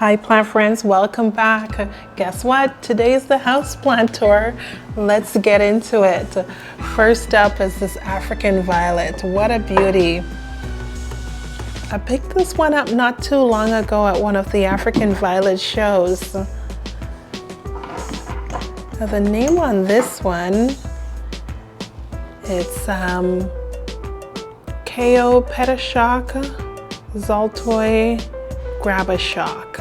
Hi plant friends, welcome back. Guess what? Today's the houseplant tour. Let's get into it. First up is this African violet. What a beauty. I picked this one up not too long ago at one of the African violet shows. Now the name on this one, it's Ko Petashock Zoltoi Grab-a-Shock.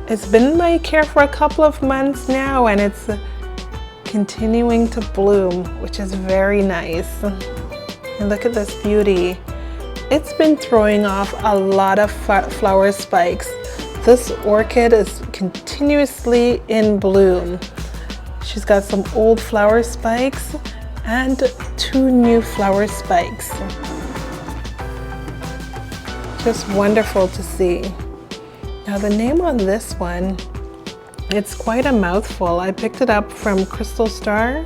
It's been in my care for a couple of months now and it's continuing to bloom, which is very nice. And look at this beauty. It's been throwing off a lot of flower spikes. This orchid is continuously in bloom. She's got some old flower spikes and 2 new flower spikes. Just wonderful to see. Now the name on this one, it's quite a mouthful. I picked it up from Crystal Star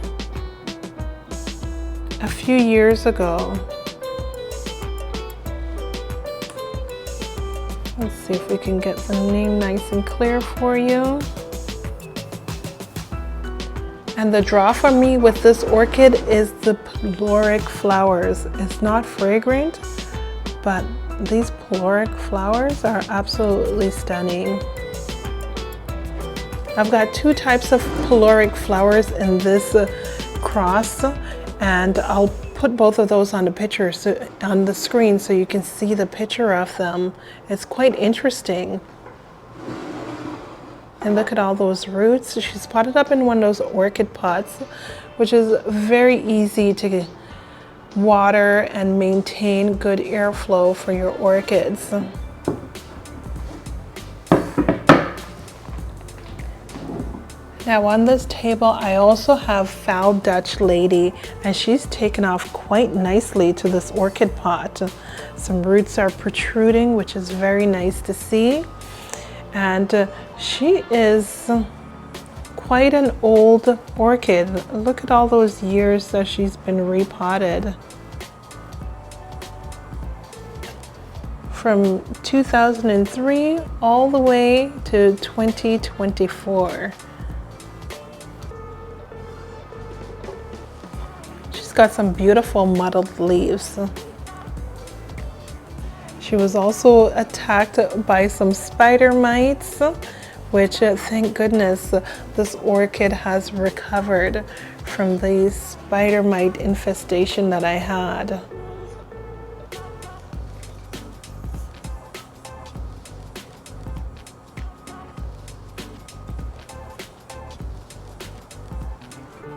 a few years ago. Let's see if we can get the name nice and clear for you. And the draw for me with this orchid is the peloric flowers. It's not fragrant, but these peloric flowers are absolutely stunning. I've got 2 types of peloric flowers in this cross, and I'll put both of those on the picture on the screen so you can see the picture of them. It's quite interesting. And look at all those roots. She's potted up in one of those orchid pots, which is very easy to water and maintain good airflow for your orchids. Now on this table I also have Foul Dutch Lady, and she's taken off quite nicely to this orchid pot. Some roots are protruding, which is very nice to see. And she is quite an old orchid. Look at all those years that she's been repotted. From 2003 all the way to 2024. She's got some beautiful mottled leaves. She was also attacked by some spider mites, which thank goodness this orchid has recovered from the spider mite infestation that I had.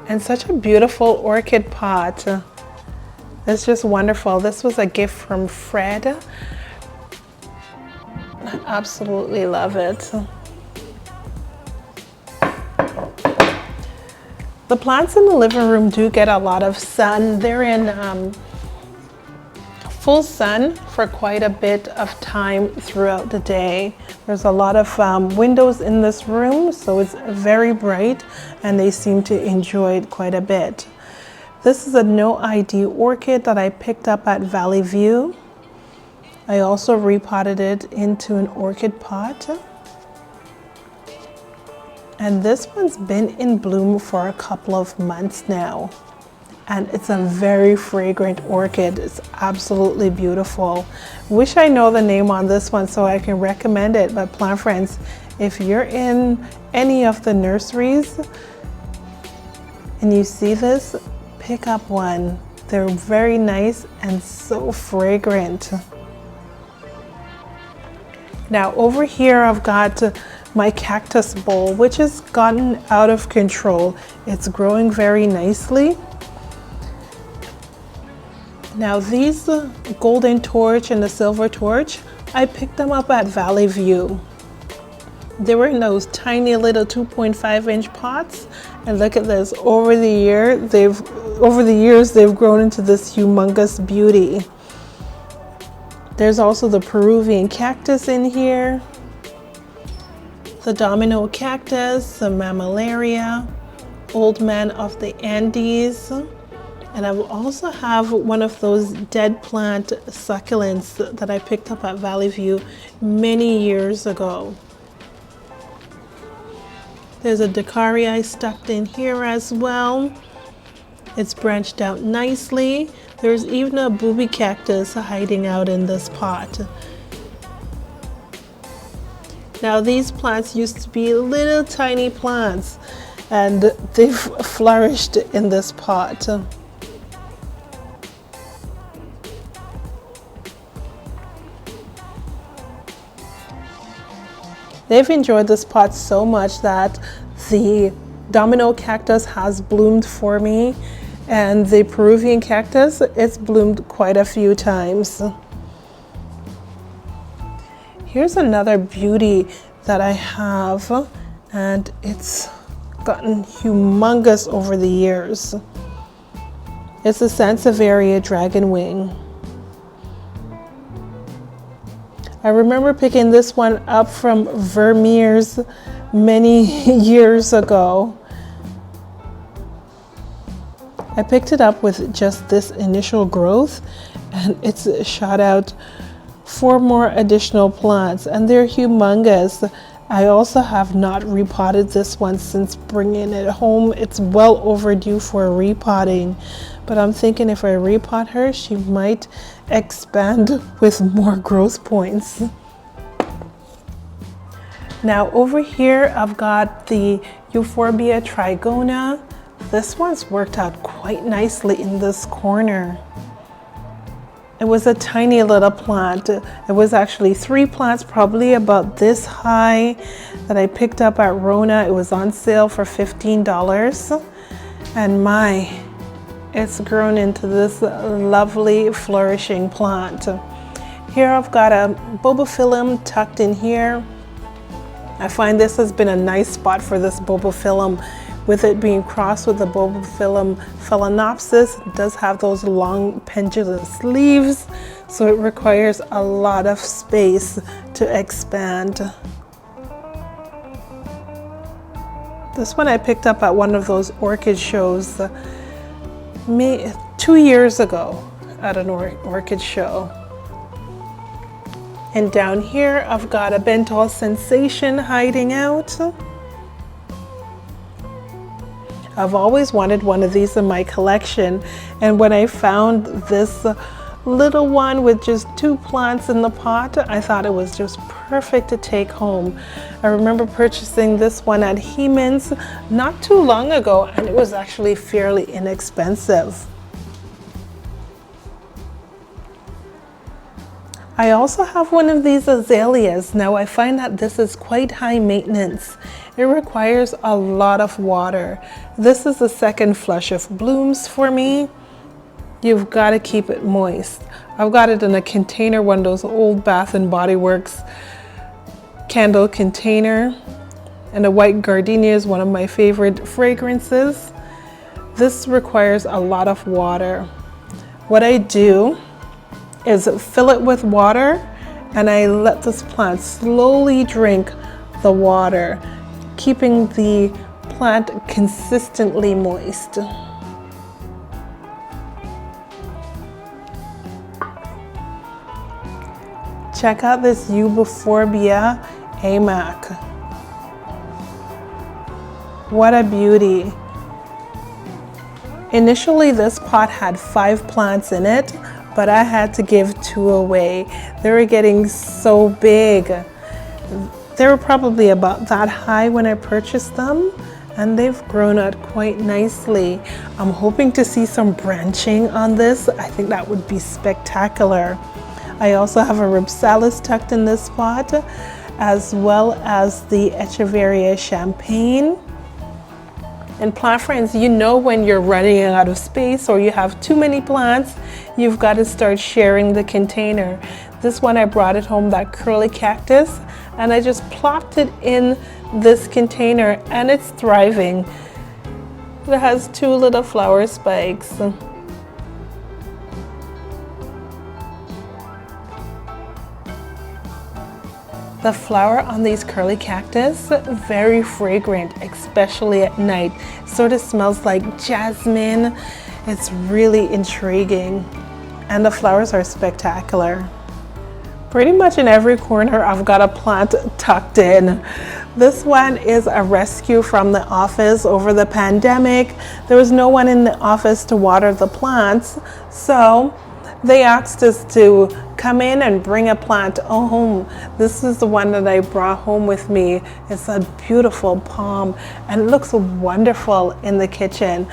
And such a beautiful orchid pot. It's just wonderful. This was a gift from Fred. I absolutely love it. The plants in the living room do get a lot of sun. They're in full sun for quite a bit of time throughout the day. There's a lot of windows in this room, so it's very bright and they seem to enjoy it quite a bit. This is a no ID orchid that I picked up at Valleyview. I also repotted it into an orchid pot. And this one's been in bloom for a couple of months now. And it's a very fragrant orchid. It's absolutely beautiful. Wish I know the name on this one so I can recommend it, but plant friends, if you're in any of the nurseries and you see this, pick up one. They're very nice and so fragrant. Now over here I've got my cactus bowl, which has gotten out of control. It's growing very nicely. Now these golden torch and the silver torch, I picked them up at Valleyview. They were in those tiny little 2.5-inch pots, and look at this. Over the years they've grown into this humongous beauty. There's also the Peruvian cactus in here, the domino cactus, the mammillaria, old man of the Andes, And I will also have one of those dead plant succulents that I picked up at Valleyview many years ago. There's a Decarii stuck in here as well. It's branched out nicely. There's even a booby cactus hiding out in this pot. Now these plants used to be little tiny plants, and they've flourished in this pot. They've enjoyed this pot so much that the domino cactus has bloomed for me, and the Peruvian cactus, it's bloomed quite a few times. Here's another beauty that I have, and it's gotten humongous over the years. It's the Sansevieria dragonwing. I remember picking this one up from Vermeer's many years ago. I picked it up with just this initial growth, and it's shot out 4 more additional plants, and they're humongous. I also have not repotted this one since bringing it home. It's well overdue for repotting, but I'm thinking if I repot her, she might expand with more growth points. Now over here, I've got the Euphorbia trigona. This one's worked out quite nicely in this corner. It was a tiny little plant. It was actually 3 plants, probably about this high, that I picked up at Rona. It was on sale for $15. And my, it's grown into this lovely flourishing plant. Here I've got a Bobophyllum tucked in here. I find this has been a nice spot for this Bobophyllum, with it being crossed with the Bobophyllum phalaenopsis. It does have those long pendulous leaves, so it requires a lot of space to expand. This one I picked up at one of those orchid shows 2 years ago at an orchid show. And down here I've got a Benthol Sensation hiding out. I've always wanted one of these in my collection, and when I found this little one with just 2 plants in the pot, I thought it was just perfect to take home. I remember purchasing this one at Heeman's not too long ago, and it was actually fairly inexpensive. I also have one of these azaleas. Now I find that this is quite high maintenance. It requires a lot of water. This is the second flush of blooms for me. You've got to keep it moist. I've got it in a container, one of those old Bath and Body Works candle container. And a white gardenia is one of my favorite fragrances. This requires a lot of water. What I do is fill it with water, and I let this plant slowly drink the water, keeping the plant consistently moist. Check out this Euphorbia amac. What a beauty. Initially this pot had 5 plants in it, but I had to give 2 away. They were getting so big. They were probably about that high when I purchased them, and they've grown out quite nicely. I'm hoping to see some branching on this. I think that would be spectacular. I also have a Ripsalis tucked in this pot, as well as the Echeveria champagne. And plant friends, you know when you're running out of space or you have too many plants, you've got to start sharing the container. This one I brought it home, that curly cactus, and I just plopped it in this container, and it's thriving. It has 2 little flower spikes. The flower on these curly cactus, very fragrant, especially at night. Sort of smells like jasmine. It's really intriguing, and the flowers are spectacular. Pretty much in every corner I've got a plant tucked in. This one is a rescue from the office over the pandemic. There was no one in the office to water the plants, so they asked us to come in and bring a plant home. This is the one that I brought home with me. It's a beautiful palm and it looks wonderful in the kitchen.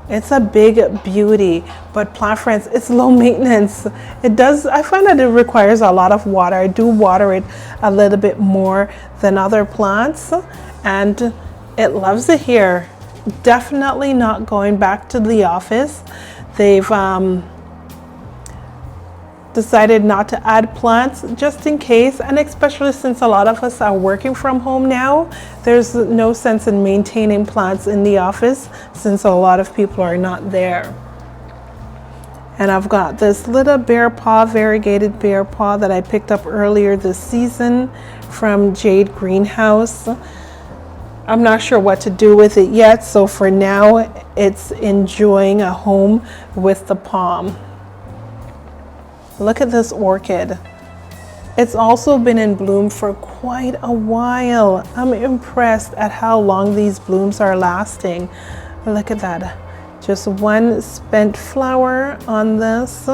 It's a big beauty, but plant friends, it's low maintenance. I find that it requires a lot of water. I do water it a little bit more than other plants, and it loves it here. Definitely not going back to the office. They've decided not to add plants just in case, and especially since a lot of us are working from home now, there's no sense in maintaining plants in the office since a lot of people are not there. And I've got this little bear paw, variegated bear paw that I picked up earlier this season from Jade Greenhouse. I'm not sure what to do with it yet, so for now it's enjoying a home with the palm. Look at this orchid. It's also been in bloom for quite a while. I'm impressed at how long these blooms are lasting. Look at that. Just one spent flower on this.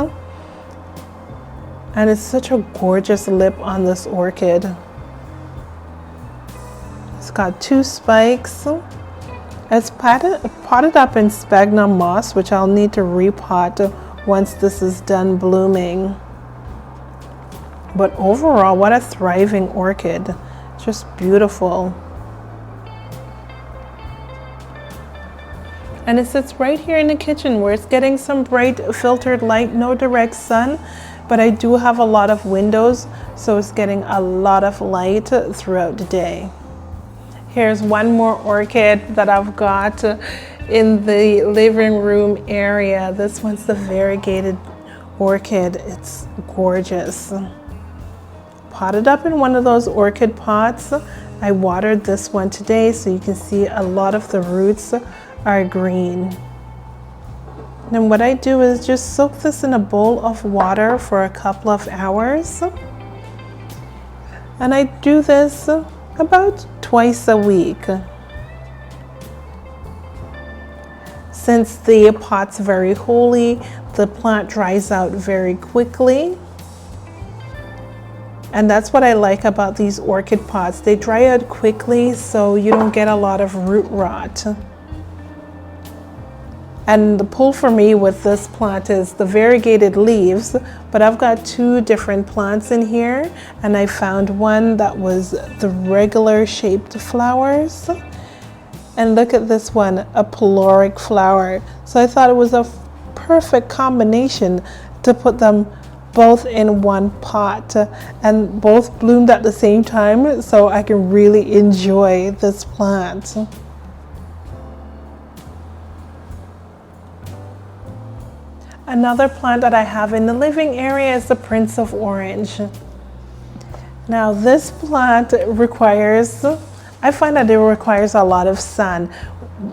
And it's such a gorgeous lip on this orchid. It's got 2 spikes. It's potted up in sphagnum moss, which I'll need to repot once this is done blooming. But overall, what a thriving orchid. Just beautiful. And it sits right here in the kitchen where it's getting some bright filtered light, no direct sun, but I do have a lot of windows, so it's getting a lot of light throughout the day. Here's one more orchid that I've got in the living room area. This one's the variegated orchid. It's gorgeous. Potted up in one of those orchid pots. I watered this one today, so you can see a lot of the roots are green. And what I do is just soak this in a bowl of water for a couple of hours. And I do this about twice a week. Since the pot's very holy, the plant dries out very quickly. And that's what I like about these orchid pots. They dry out quickly, so you don't get a lot of root rot. And the pull for me with this plant is the variegated leaves, but I've got 2 different plants in here, and I found one that was the regular shaped flowers. And look at this one, a pyloric flower. So I thought it was a perfect combination to put them both in one pot, and both bloomed at the same time, so I can really enjoy this plant. Another plant that I have in the living area is the Prince of Orange. Now this plant I find that it requires a lot of sun.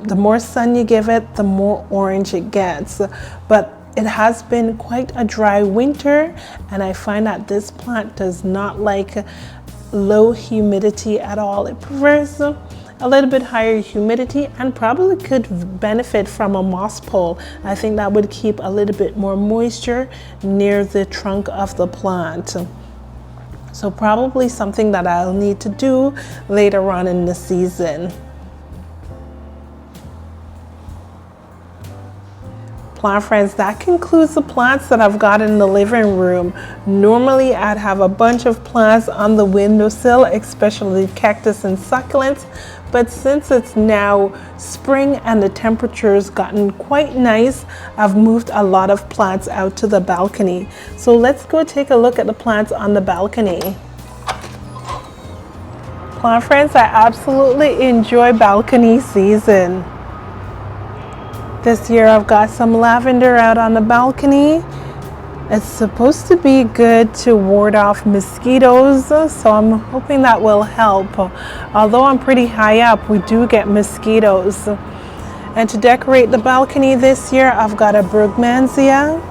The more sun you give it, the more orange it gets. But it has been quite a dry winter, and I find that this plant does not like low humidity at all. It prefers a little bit higher humidity, and probably could benefit from a moss pole. I think that would keep a little bit more moisture near the trunk of the plant. So probably something that I'll need to do later on in the season. Plant friends, that concludes the plants that I've got in the living room. Normally I'd have a bunch of plants on the windowsill, especially cactus and succulents, but since it's now spring and the temperature's gotten quite nice, I've moved a lot of plants out to the balcony. So let's go take a look at the plants on the balcony. Plant friends, I absolutely enjoy balcony season. This year I've got some lavender out on the balcony. It's supposed to be good to ward off mosquitoes, so I'm hoping that will help. Although I'm pretty high up, we do get mosquitoes. And to decorate the balcony this year, I've got a brugmansia.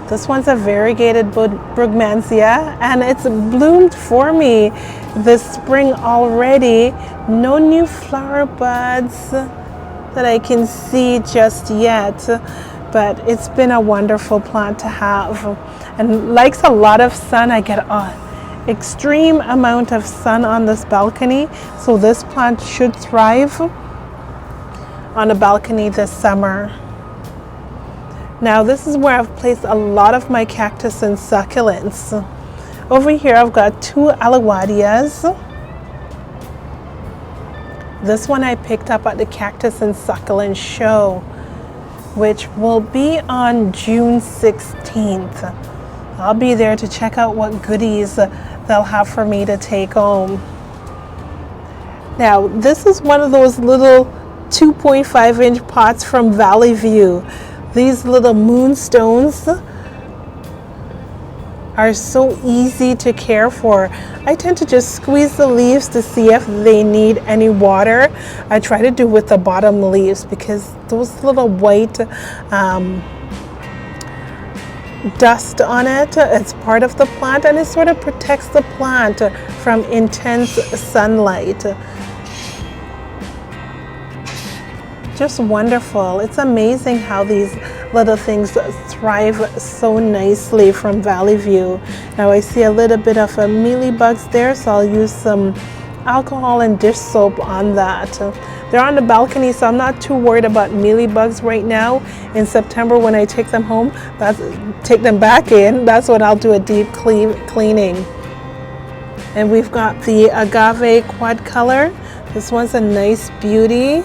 This one's a variegated brugmansia, and it's bloomed for me this spring already. No new flower buds that I can see just yet, but it's been a wonderful plant to have, and likes a lot of sun. I get an extreme amount of sun on this balcony, so this plant should thrive on a balcony this summer. Now this is where I've placed a lot of my cactus and succulents. Over here I've got 2 Alocazias. This one I picked up at the Cactus and Succulent show, which will be on June 16th. I'll be there to check out what goodies they'll have for me to take home. Now this is one of those little 2.5-inch pots from Valleyview. These little moonstones are so easy to care for. I tend to just squeeze the leaves to see if they need any water. I try to do with the bottom leaves because those little white dust on it, it's part of the plant, and it sort of protects the plant from intense sunlight. Just wonderful. It's amazing how these little things thrive so nicely from Valleyview. Now I see a little bit of a mealybugs there, so I'll use some alcohol and dish soap on that. They're on the balcony, so I'm not too worried about mealybugs right now. In September, when I take them home, take them back in, that's when I'll do a deep cleaning. And we've got the agave quad color. This one's a nice beauty.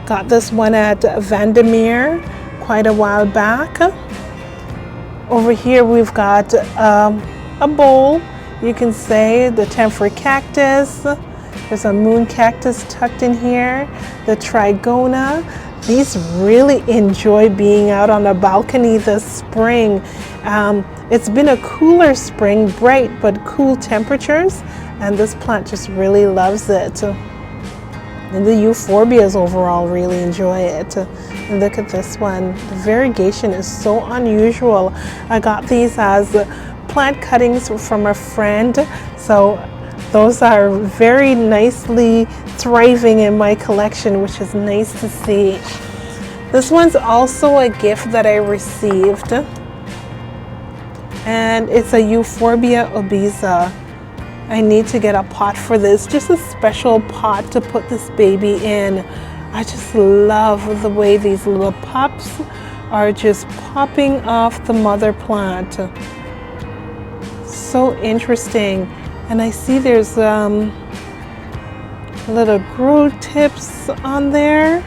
Got this one at Vandermeer quite a while back. Over here we've got a bowl, you can say, the temporary cactus. There's a moon cactus tucked in here, the trigona. These really enjoy being out on the balcony this spring. It's been a cooler spring, bright but cool temperatures, and this plant just really loves it. And the euphorbias overall really enjoy it. And look at this one. The variegation is so unusual. I got these as plant cuttings from a friend, so those are very nicely thriving in my collection, which is nice to see. This one's also a gift that I received, and it's a Euphorbia obesa. I need to get a pot for this, just a special pot to put this baby in. I just love the way these little pups are just popping off the mother plant. So interesting. And I see there's little grow tips on there.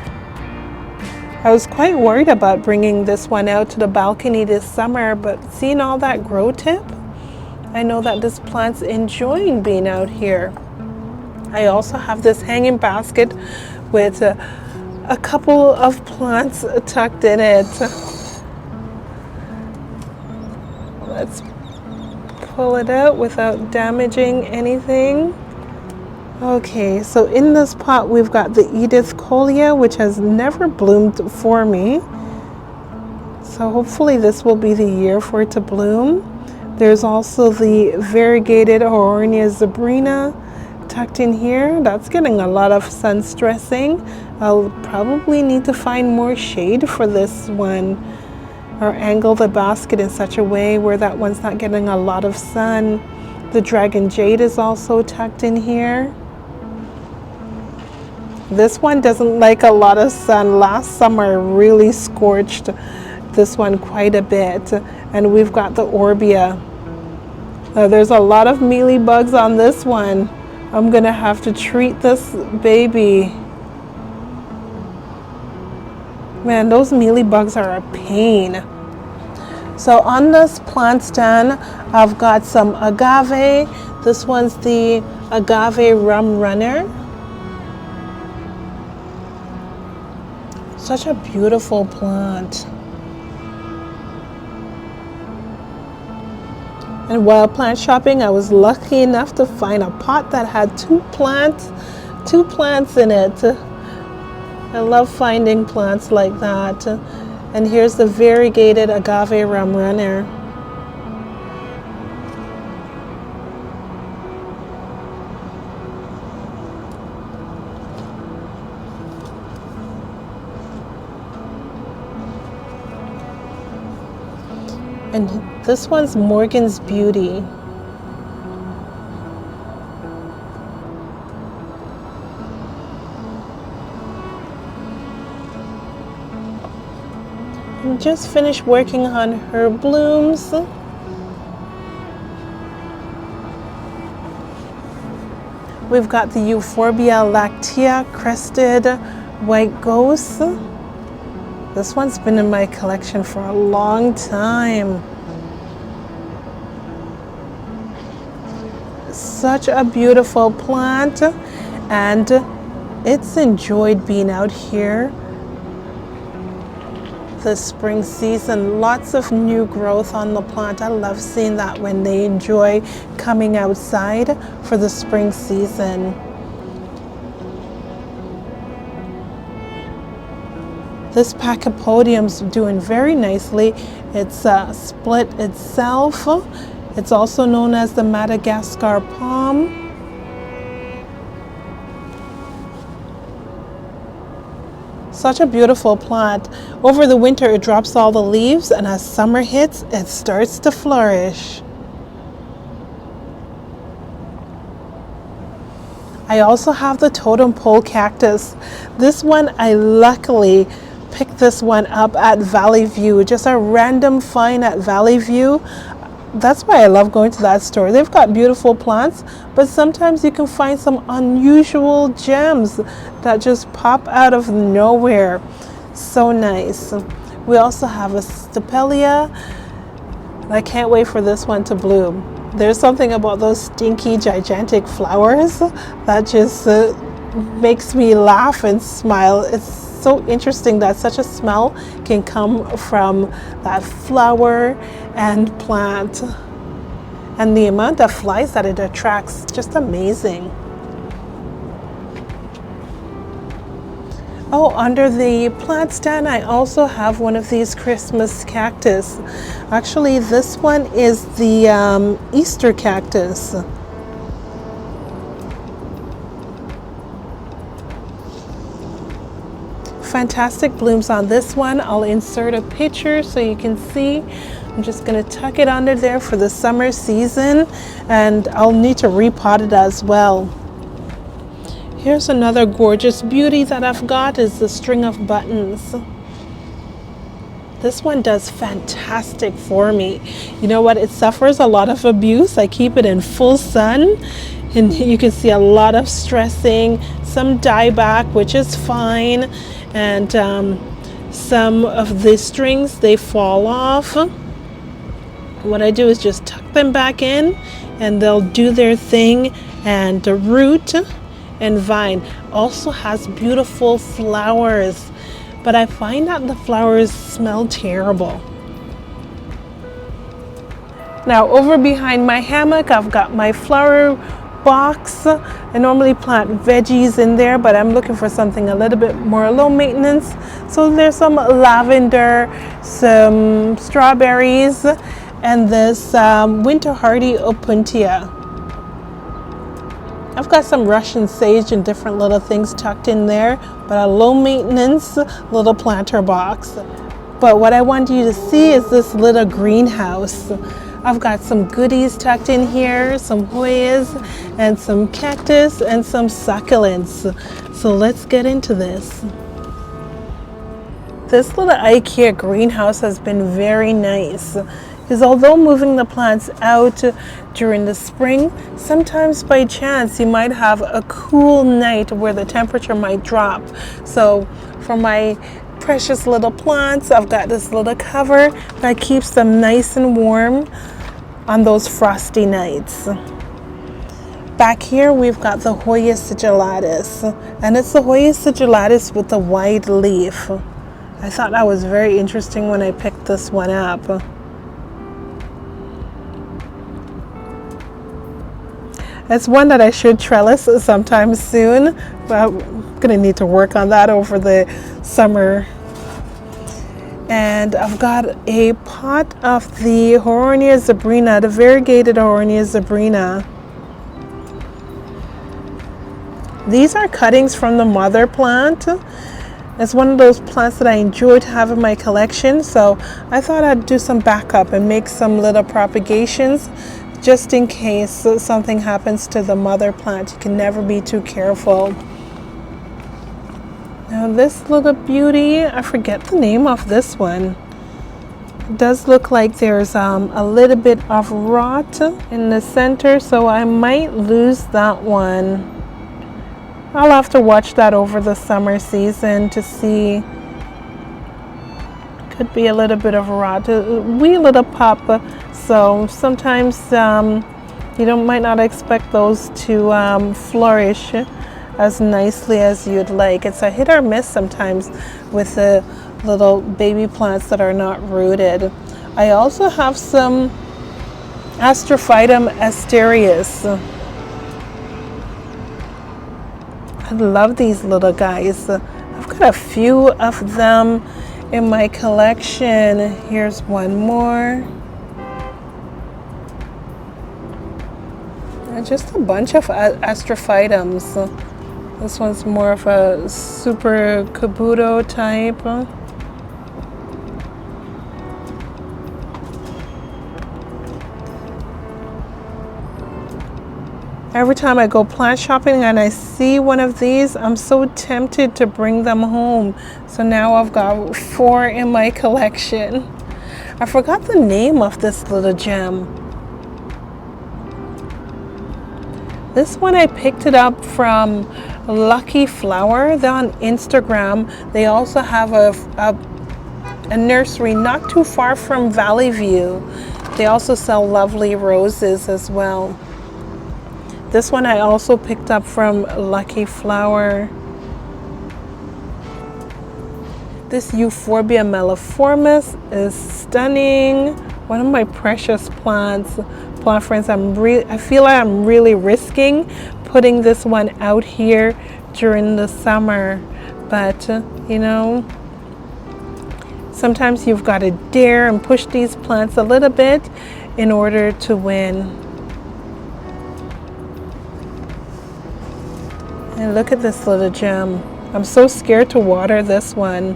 I was quite worried about bringing this one out to the balcony this summer, but seeing all that grow tip, I know that this plant's enjoying being out here. I also have this hanging basket with a couple of plants tucked in it. Let's pull it out without damaging anything. Okay, so in this pot we've got the Edith Colia, which has never bloomed for me. So hopefully this will be the year for it to bloom. There's also the variegated Aronia zebrina tucked in here. That's getting a lot of sun stressing. I'll probably need to find more shade for this one, or angle the basket in such a way where that one's not getting a lot of sun. The dragon jade is also tucked in here. This one doesn't like a lot of sun. Last summer really scorched this one quite a bit. And we've got the Orbia. There's a lot of mealybugs on this one. I'm gonna have to treat this baby. Man, those mealybugs are a pain. So on this plant stand, I've got some agave. This one's the agave rum runner. Such a beautiful plant. And while plant shopping, I was lucky enough to find a pot that had two plants in it. I love finding plants like that. And here's the variegated agave rum runner. And this one's Morgan's Beauty. And just finished working on her blooms. We've got the Euphorbia lactea crested white ghost. This one's been in my collection for a long time. Such a beautiful plant, and it's enjoyed being out here this spring season. Lots of new growth on the plant. I love seeing that when they enjoy coming outside for the spring season. This Pachypodium's doing very nicely. It's split itself. It's also known as the Madagascar palm. Such a beautiful plant. Over the winter it drops all the leaves, and as summer hits it starts to flourish. I also have the totem pole cactus. This one I luckily picked this one up at Valleyview, just a random find at Valleyview. That's why I love going to that store. They've got beautiful plants, but sometimes you can find some unusual gems that just pop out of nowhere. So nice. We also have a Pilea. I can't wait for this one to bloom. There's something about those stinky, gigantic flowers that just makes me laugh and smile. It's so interesting that such a smell can come from that flower and plant. And the amount of flies that it attracts, just amazing. Oh, under the plant stand, I also have one of these Christmas cactus. Actually, this one is the Easter cactus. Fantastic blooms on this one. I'll insert a picture so you can see. I'm just going to tuck it under there for the summer season, and I'll need to repot it as well. Here's another gorgeous beauty that I've got, is the string of buttons. This one does fantastic for me. You know what? It suffers a lot of abuse. I keep it in full sun, and you can see a lot of stressing, some dieback, which is fine, and some of the strings, they fall off. What I do is just tuck them back in, and they'll do their thing. And the root and vine also has beautiful flowers, but I find that the flowers smell terrible. Now over behind my hammock, I've got my flower box. I normally plant veggies in there, but I'm looking for something a little bit more low maintenance. So there's some lavender, some strawberries, and this winter hardy opuntia. I've got some Russian sage and different little things tucked in there, but a low maintenance little planter box. But what I want you to see is this little greenhouse. I've got some goodies tucked in here, some Hoyas and some cactus and some succulents. So let's get into this. This little IKEA greenhouse has been very nice, because although moving the plants out during the spring, sometimes by chance you might have a cool night where the temperature might drop. So for my precious little plants, I've got this little cover that keeps them nice and warm on those frosty nights. Back here we've got the Hoya sigillatus, and it's the Hoya sigillatus with the wide leaf. I thought that was very interesting when I picked this one up. It's one that I should trellis sometime soon, but I'm gonna need to work on that over the summer. And I've got a pot of the Horonia zebrina, the variegated Horonia zebrina. These are cuttings from the mother plant. It's one of those plants that I enjoy to have in my collection, so I thought I'd do some backup and make some little propagations just in case something happens to the mother plant. You can never be too careful. Now this little beauty, I forget the name of this one. It does look like there's a little bit of rot in the center, so I might lose that one. I'll have to watch that over the summer season to see. Could be a little bit of rot, a wee little pop. So sometimes you might not expect those to flourish as nicely as you'd like. It's a hit or miss sometimes with the little baby plants that are not rooted. I also have some Astrophytum asterius. I love these little guys. I've got a few of them in my collection. Here's one more. Just a bunch of Astrophytums. This one's more of a super kabuto type. Every time I go plant shopping and I see one of these, I'm so tempted to bring them home. So now I've got 4 in my collection. I forgot the name of this little gem. This one I picked it up from Lucky Flower. They're on Instagram. They also have a nursery not too far from Valleyview. They also sell lovely roses as well. This one I also picked up from Lucky Flower. This Euphorbia melliformis is stunning. One of my precious plant friends. I feel like I'm really risking putting this one out here during the summer, but you know, sometimes you've got to dare and push these plants a little bit in order to win. And look at this little gem. I'm so scared to water this one.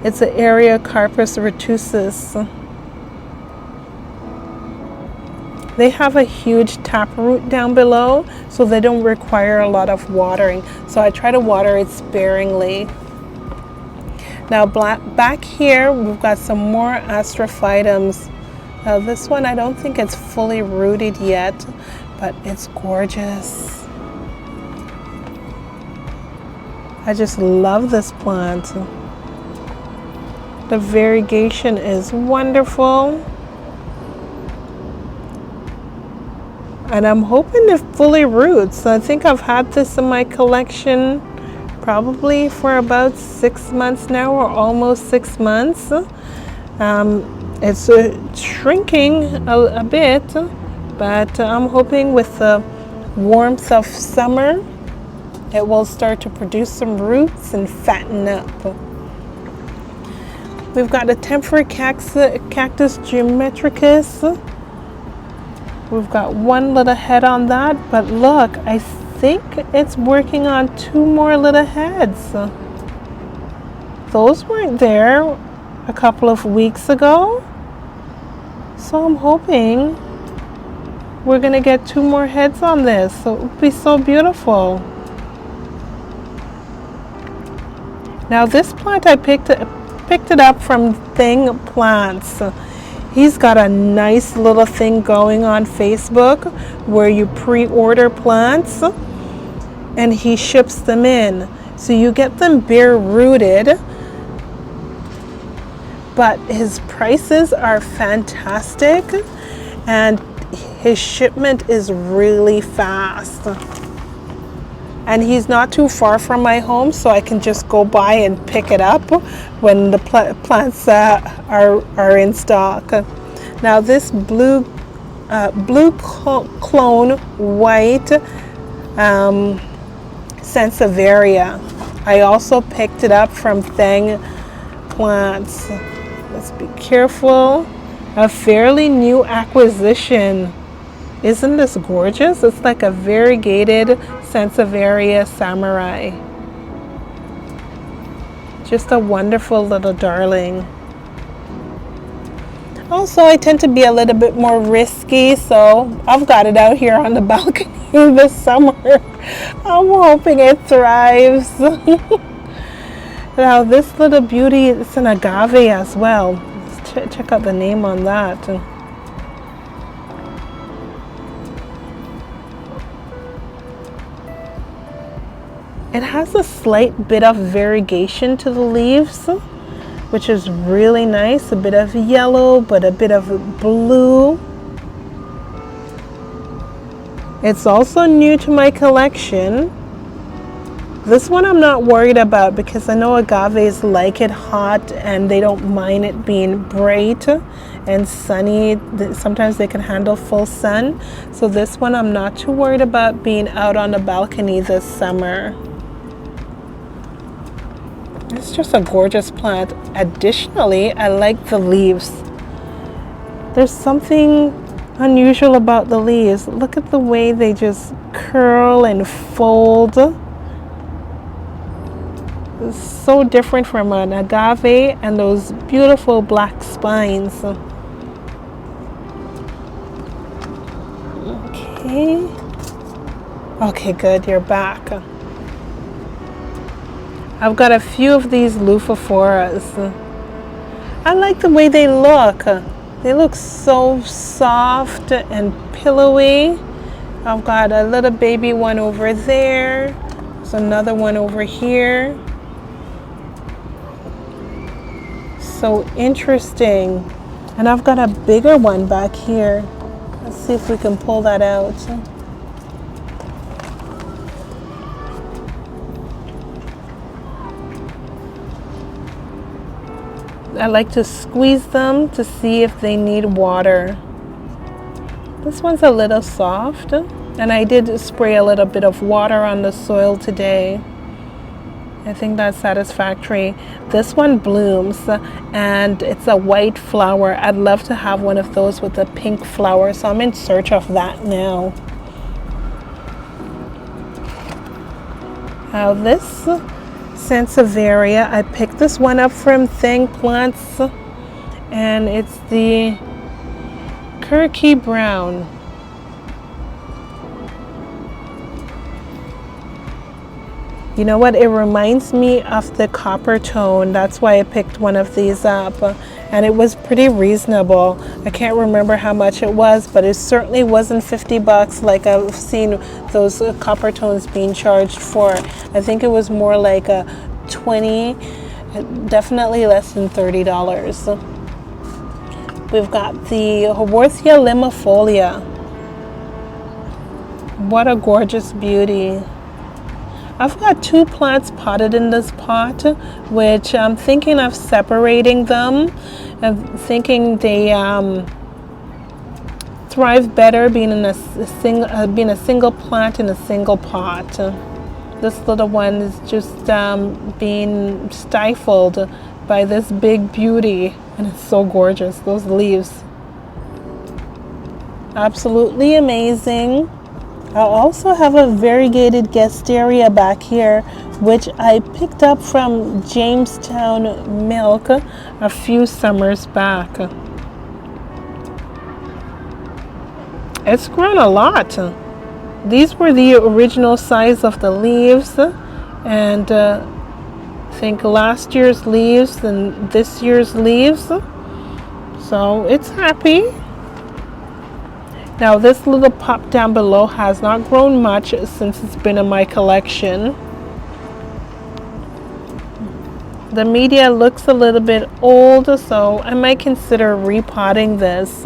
It's an Carpus retusus. They have a huge taproot down below, so they don't require a lot of watering. So I try to water it sparingly. Now back here, we've got some more Astrophytums. Now this one, I don't think it's fully rooted yet, but it's gorgeous. I just love this plant. The variegation is wonderful. And I'm hoping it fully roots. I think I've had this in my collection probably for about 6 months now, or almost 6 months. It's shrinking a bit, but I'm hoping with the warmth of summer, it will start to produce some roots and fatten up. We've got a temporary Cactus geometricus. We've got one little head on that, but look, I think it's working on 2 more little heads. Those weren't there a couple of weeks ago. So I'm hoping we're gonna get 2 more heads on this. So it would be so beautiful. Now this plant I picked it up from Thang Plants. He's got a nice little thing going on Facebook where you pre-order plants and he ships them in. So you get them bare rooted, but his prices are fantastic and his shipment is really fast. And he's not too far from my home, so I can just go by and pick it up when the plants are in stock. Now this blue blue clone white Sansevieria. I also picked it up from Thang Plants. Let's be careful. A fairly new acquisition. Isn't this gorgeous? It's like a variegated Sansevieria samurai. Just a wonderful little darling. Also, I tend to be a little bit more risky, so I've got it out here on the balcony this summer. I'm hoping it thrives. Now, this little beauty, it's an agave as well. Let's check out the name on that. It has a slight bit of variegation to the leaves, which is really nice. A bit of yellow, but a bit of blue. It's also new to my collection. This one I'm not worried about because I know agaves like it hot and they don't mind it being bright and sunny. Sometimes they can handle full sun. So this one I'm not too worried about being out on the balcony this summer. It's just a gorgeous plant. Additionally, I like the leaves. There's something unusual about the leaves. Look at the way they just curl and fold. It's so different from an agave and those beautiful black spines. Okay, good, you're back. I've got a few of these lufophoras. I like the way they look. They look so soft and pillowy. I've got a little baby one over there. There's another one over here. So interesting. And I've got a bigger one back here. Let's see if we can pull that out. I like to squeeze them to see if they need water. This one's a little soft, and I did spray a little bit of water on the soil today. I think that's satisfactory. This one blooms and it's a white flower. I'd love to have one of those with a pink flower, so I'm in search of that now. Now this Sansevieria, I picked this one up from Thang Plants, and it's the Kirky Brown. You know what, it reminds me of the copper tone. That's why I picked one of these up, and it was pretty reasonable. I can't remember how much it was, but it certainly wasn't 50 bucks like I've seen those copper tones being charged for. I think it was more like a 20, definitely less than $30. We've got the Haworthia limifolia. What a gorgeous beauty. I've got two plants potted in this pot, which I'm thinking of separating them. I'm thinking they thrive better being a single plant in a single pot. This little one is just being stifled by this big beauty, and it's so gorgeous. Those leaves, absolutely amazing. I also have a variegated Gasteria back here, which I picked up from Jamestown Milk a few summers back. It's grown a lot. These were the original size of the leaves, and I think last year's leaves and this year's leaves. So it's happy. Now this little pop down below has not grown much since it's been in my collection. The media looks a little bit old, so I might consider repotting this.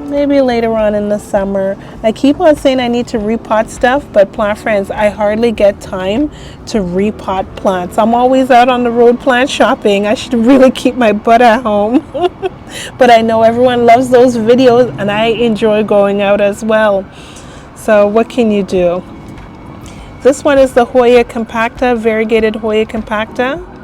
maybe later on in the summer. I keep on saying I need to repot stuff, but plant friends, I hardly get time to repot plants. I'm always out on the road plant shopping. I should really keep my butt at home. But I know everyone loves those videos, and I enjoy going out as well. So what can you do? This one is the Hoya compacta, variegated Hoya compacta.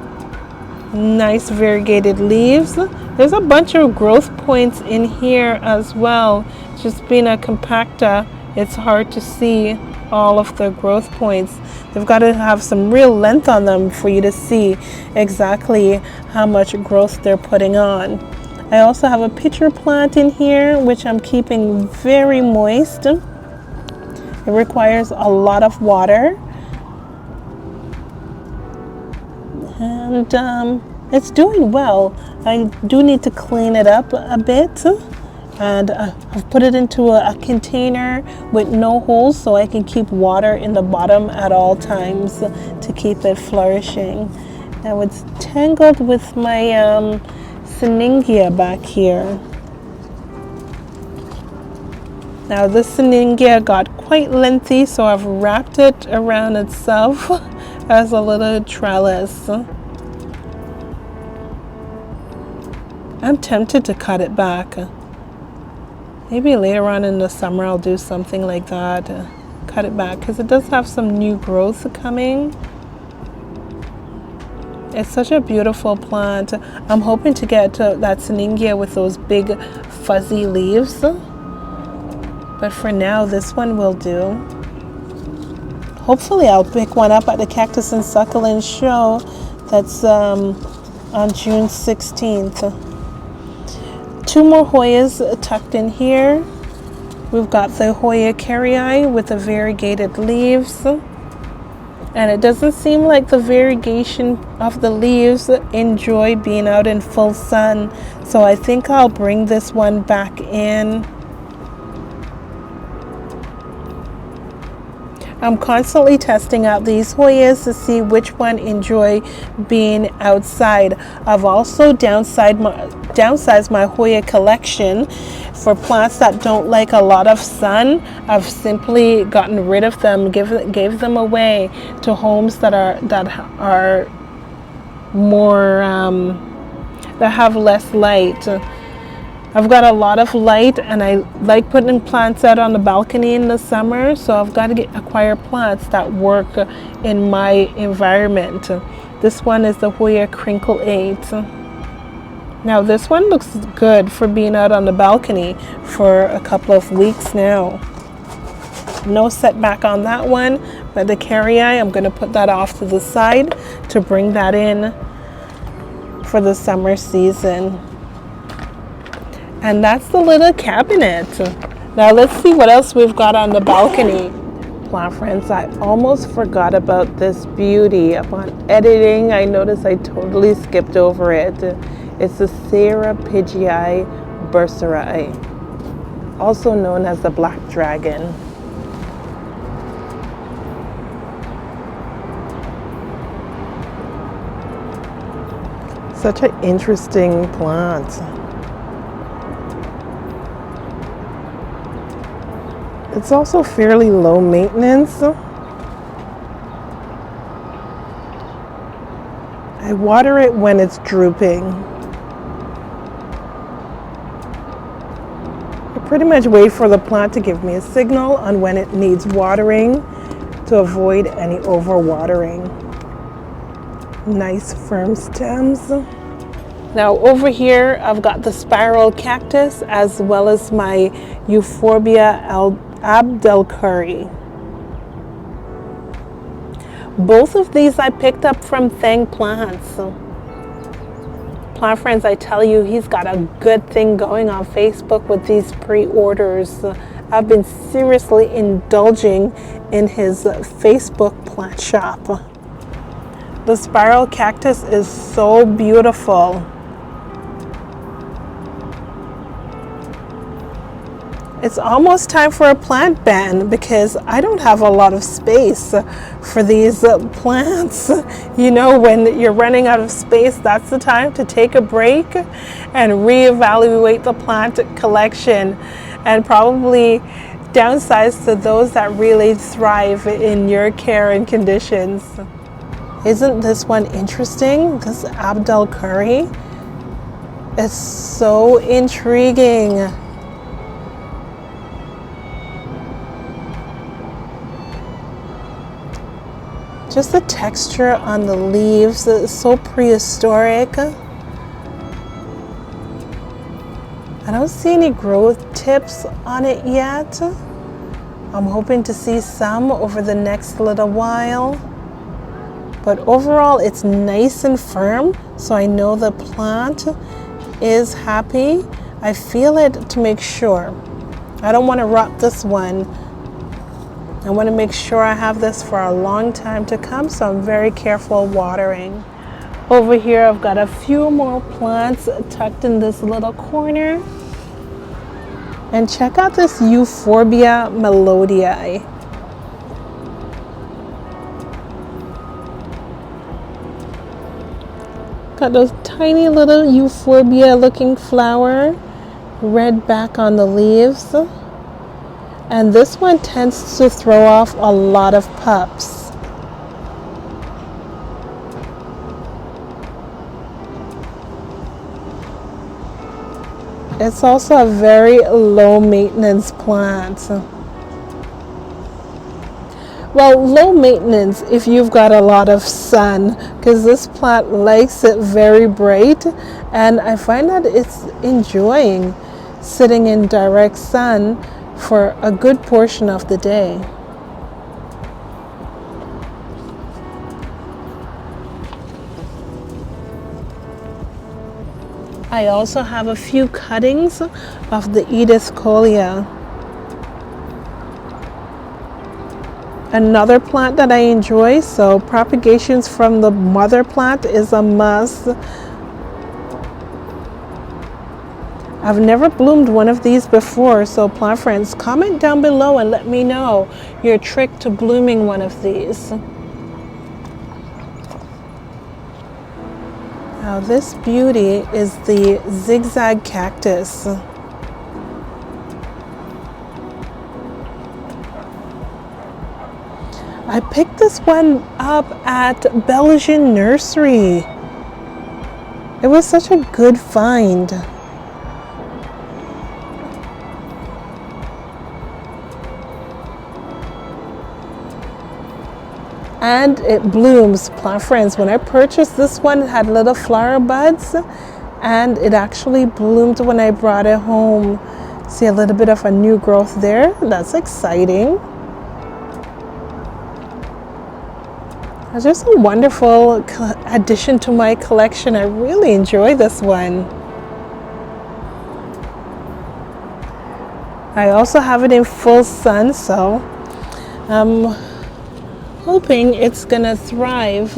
Nice variegated leaves. There's a bunch of growth points in here as well. Just being a compacta, it's hard to see all of the growth points. They've got to have some real length on them for you to see exactly how much growth they're putting on. I also have a pitcher plant in here, which I'm keeping very moist. It requires a lot of water. And it's doing well. I do need to clean it up a bit, and I've put it into a container with no holes so I can keep water in the bottom at all times to keep it flourishing. Now it's tangled with my Senecio back here. Now this Senecio got quite lengthy, so I've wrapped it around itself as a little trellis. I'm tempted to cut it back. Maybe later on in the summer I'll do something like that. Cut it back because it does have some new growth coming. It's such a beautiful plant. I'm hoping to get that Senecio with those big fuzzy leaves. But for now, this one will do. Hopefully I'll pick one up at the Cactus and Succulent show that's on June 16th. Two more Hoyas tucked in here. We've got the Hoya carrii with the variegated leaves. And it doesn't seem like the variegation of the leaves enjoy being out in full sun. So I think I'll bring this one back in. I'm constantly testing out these Hoyas to see which one enjoy being outside. I've also downsized my Hoya collection. For plants that don't like a lot of sun, I've simply gotten rid of them, gave them away to homes that are more that have less light. I've got a lot of light, and I like putting plants out on the balcony in the summer, so I've got to acquire plants that work in my environment. This one is the Hoya Crinkle 8. Now this one looks good for being out on the balcony for a couple of weeks now. No setback on that one, but the carrii, I'm going to put that off to the side to bring that in for the summer season. And that's the little cabinet. Now let's see what else we've got on the balcony. Plant friends, I almost forgot about this beauty. Upon editing, I noticed I totally skipped over it. It's the Serapigii bursarii, also known as the black dragon. Such an interesting plant. It's also fairly low maintenance. I water it when it's drooping. I pretty much wait for the plant to give me a signal on when it needs watering to avoid any overwatering. Nice firm stems. Now over here I've got the spiral cactus as well as my Euphorbia abdelkari. Both of these I picked up from Thang Plants. Plant friends, I tell you, he's got a good thing going on Facebook with these pre-orders. I've been seriously indulging in his Facebook plant shop. The spiral cactus is so beautiful. It's almost time for a plant ban because I don't have a lot of space for these plants. You know, when you're running out of space, that's the time to take a break and reevaluate the plant collection. and probably downsize to those that really thrive in your care and conditions. Isn't this one interesting? This Abdul Curry? It's so intriguing. Just the texture on the leaves is so prehistoric. I don't see any growth tips on it yet. I'm hoping to see some over the next little while. But overall, it's nice and firm, so I know the plant is happy. I feel it to make sure. I don't want to rot this one. I want to make sure I have this for a long time to come, so I'm very careful watering. Over here, I've got a few more plants tucked in this little corner. And check out this Euphorbia melodii. Got those tiny little Euphorbia looking flower, red back on the leaves. And this one tends to throw off a lot of pups. It's also a very low maintenance plant. Well, low maintenance if you've got a lot of sun, because this plant likes it very bright, and I find that it's enjoying sitting in direct sun for a good portion of the day. I also have a few cuttings of the Edithcolia. Another plant that I enjoy, so propagations from the mother plant is a must. I've never bloomed one of these before, so plant friends, comment down below and let me know your trick to blooming one of these. Now this beauty is the zigzag cactus. I picked this one up at Belgian Nursery. It was such a good find. And it blooms, plant friends. When I purchased this one, it had little flower buds, and it actually bloomed when I brought it home. See a little bit of a new growth there. That's exciting. It's just a wonderful addition to my collection. I really enjoy this one. I also have it in full sun, so hoping it's gonna thrive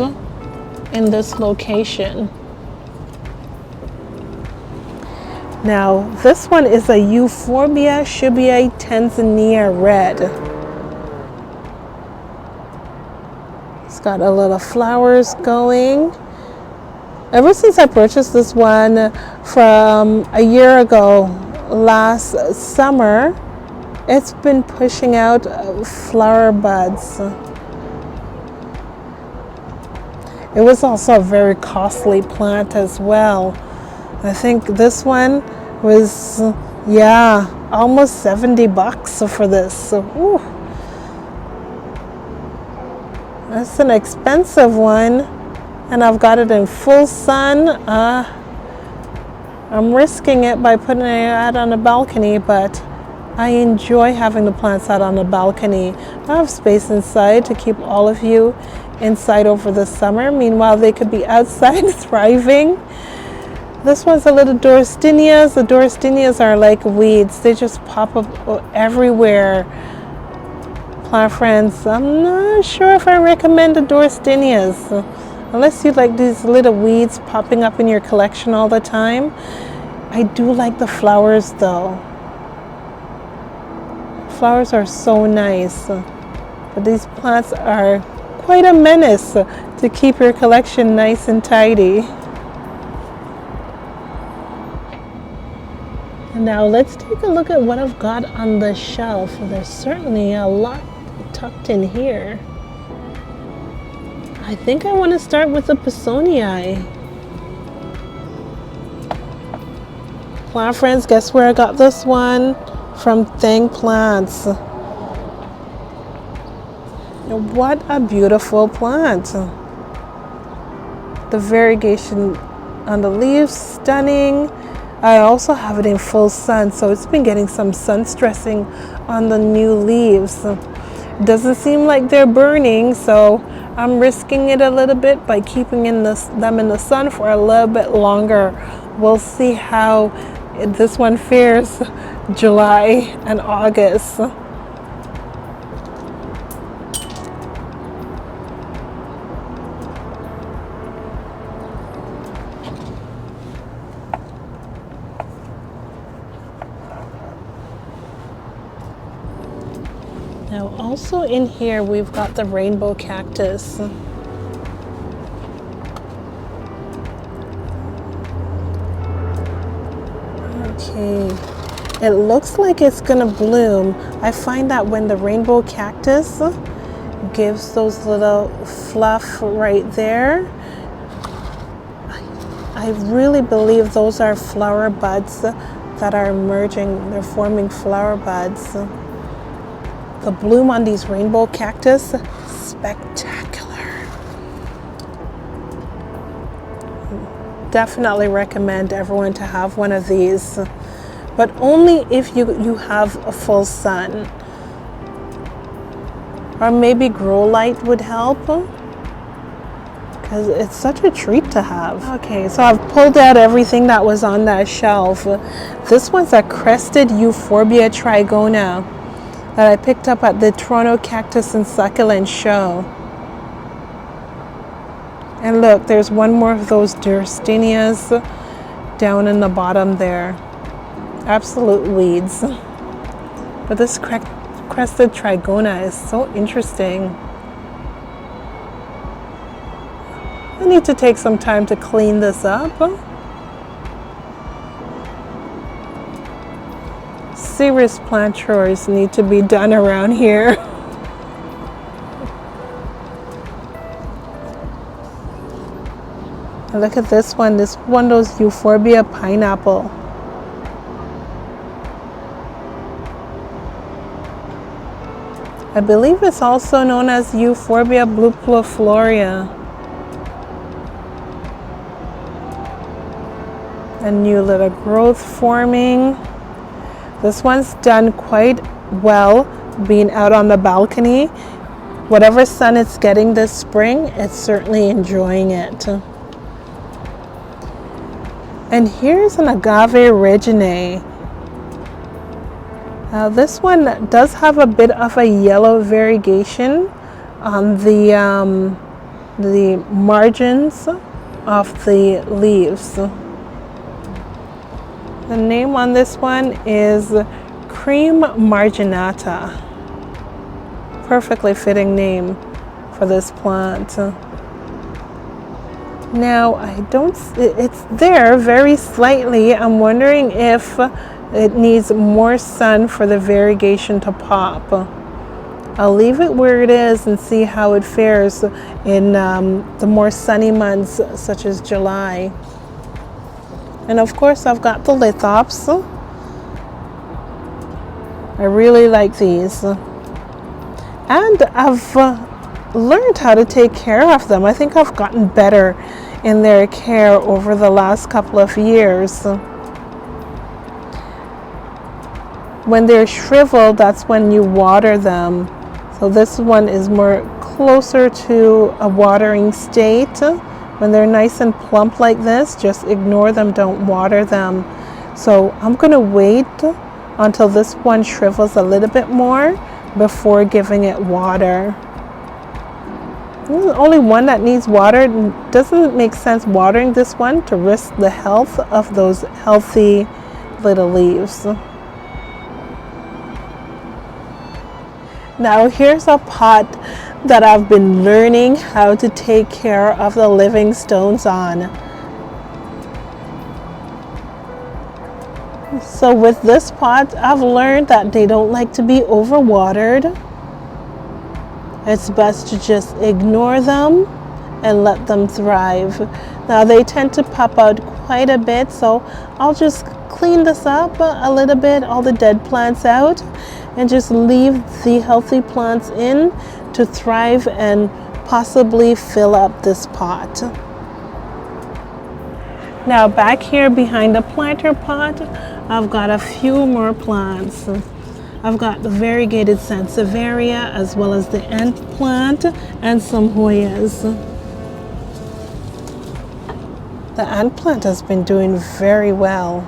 in this location. Now this one is a Euphorbia Shibuya Tanzania red. It's got a little flowers going. Ever since I purchased this one from a year ago, last summer, it's been pushing out flower buds. It was also a very costly plant as well. I think this one was, yeah, almost 70 bucks for this. So, ooh, that's an expensive one. And I've got it in full sun. I'm risking it by putting it out on a balcony, but I enjoy having the plants out on the balcony. I have space inside to keep all of you inside over the summer. Meanwhile, they could be outside thriving. This one's a little Dorstinias. The Dorstinias are like weeds. They just pop up everywhere. Plant friends, I'm not sure if I recommend the Dorstinias. Unless you like these little weeds popping up in your collection all the time. I do like the flowers though. Flowers are so nice. But these plants are quite a menace to keep your collection nice and tidy. Now let's take a look at what I've got on the shelf. There's certainly a lot tucked in here. I think I want to start with the Peperomioides. Plant friends, guess where I got this one? From Thang Plants. What a beautiful plant. The variegation on the leaves, stunning. I also have it in full sun, so it's been getting some sun stressing on the new leaves. It doesn't seem like they're burning, so I'm risking it a little bit by keeping them in the sun for a little bit longer. We'll see how this one fares July and August. Now also in here we've got the rainbow cactus. Okay, it looks like it's gonna bloom. I find that when the rainbow cactus gives those little fluff right there, I really believe those are flower buds that are emerging. They're forming flower buds. The bloom on these rainbow cactus, spectacular. Definitely recommend everyone to have one of these, but only if you have a full sun. Or maybe grow light would help, because it's such a treat to have. Okay, so I've pulled out everything that was on that shelf. This one's a crested Euphorbia trigona that I picked up at the Toronto Cactus and Succulent show. And look, there's one more of those Durstinias down in the bottom there. Absolute weeds. But this crested trigona is so interesting. I need to take some time to clean this up. Serious plant chores need to be done around here. And look at this one of those Euphorbia pineapple. I believe it's also known as Euphorbia bluplifloria. A new little growth forming. This one's done quite well being out on the balcony. Whatever sun it's getting this spring, it's certainly enjoying it. And here's an agave reginae. Now this one does have a bit of a yellow variegation on the margins of the leaves. The name on this one is Cream Marginata. Perfectly fitting name for this plant. Now it's there very slightly. I'm wondering if it needs more sun for the variegation to pop. I'll leave it where it is and see how it fares in the more sunny months such as July. And of course I've got the lithops. I really like these. And I've learned how to take care of them. I think I've gotten better in their care over the last couple of years. When they're shriveled, that's when you water them. So this one is more closer to a watering state. When they're nice and plump like this, just ignore them, don't water them. So I'm gonna wait until this one shrivels a little bit more before giving it water. There's only one that needs water. It doesn't make sense watering this one to risk the health of those healthy little leaves. Now here's a pot that I've been learning how to take care of the living stones on. So with this pot, I've learned that they don't like to be overwatered. It's best to just ignore them and let them thrive. Now they tend to pop out quite a bit, so I'll just clean this up a little bit, all the dead plants out, and just leave the healthy plants in to thrive and possibly fill up this pot. Now back here behind the planter pot, I've got a few more plants. I've got the variegated Sansevieria as well as the ant plant and some Hoyas. The ant plant has been doing very well.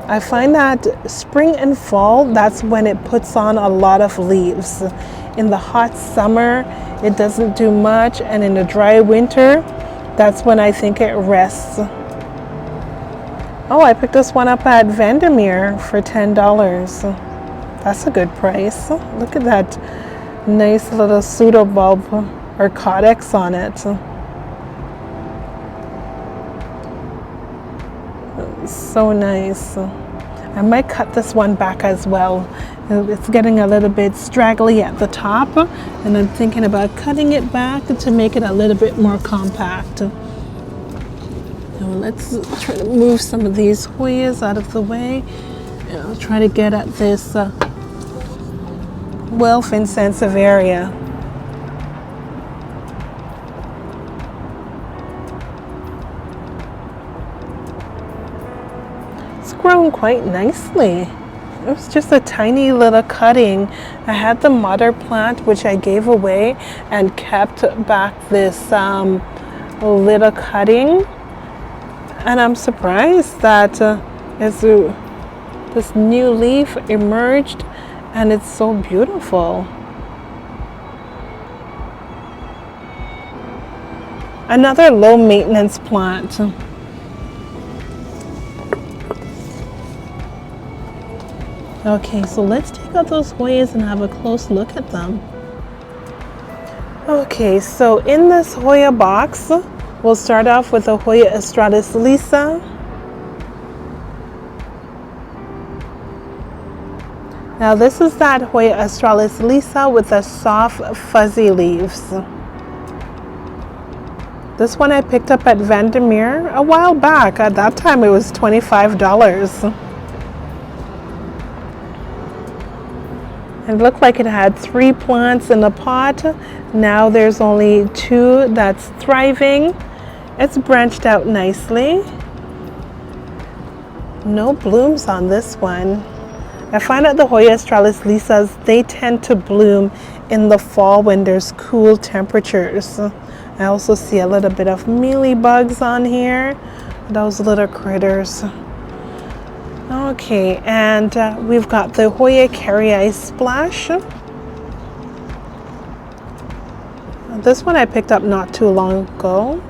I find that spring and fall, that's when it puts on a lot of leaves. In the hot summer, it doesn't do much, and in the dry winter, that's when I think it rests. Oh, I picked this one up at Vandermeer for $10. That's a good price. Look at that nice little pseudobulb or codex on it. So nice. I might cut this one back as well. It's getting a little bit straggly at the top, and I'm thinking about cutting it back to make it a little bit more compact. Now let's try to move some of these Hoyas out of the way. And I'll try to get at this Wealth in Sansevieria. It's grown quite nicely. It was just a tiny little cutting. I had the mother plant, which I gave away, and kept back this little cutting. And I'm surprised that this new leaf emerged, and it's so beautiful. Another low maintenance plant. Okay, so let's take out those Hoyas and have a close look at them. Okay, so in this Hoya box, we'll start off with a Hoya australis lisa. Now this is that Hoya australis lisa with the soft fuzzy leaves. This one I picked up at Vandermeer a while back. At that time it was $25. It looked like it had 3 plants in the pot. Now there's only 2 that's thriving. It's branched out nicely. No blooms on this one. I find that the Hoya australis lisas, they tend to bloom in the fall when there's cool temperatures. I also see a little bit of mealybugs on here, those little critters. Okay, and we've got the Hoya carrii splash. This one I picked up not too long ago,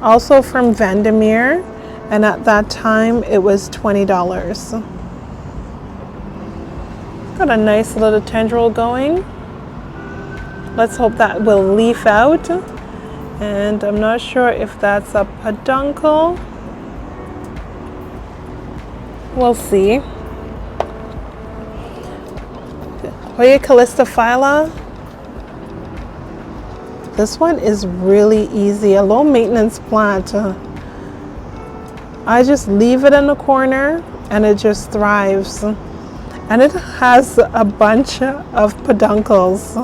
also from Vandermeer, and at that time it was $20. Got a nice little tendril going. Let's hope that will leaf out, and I'm not sure if that's a peduncle. We'll see. Hoya calistophylla. This one is really easy, a low maintenance plant. I just leave it in the corner and it just thrives. And it has a bunch of peduncles.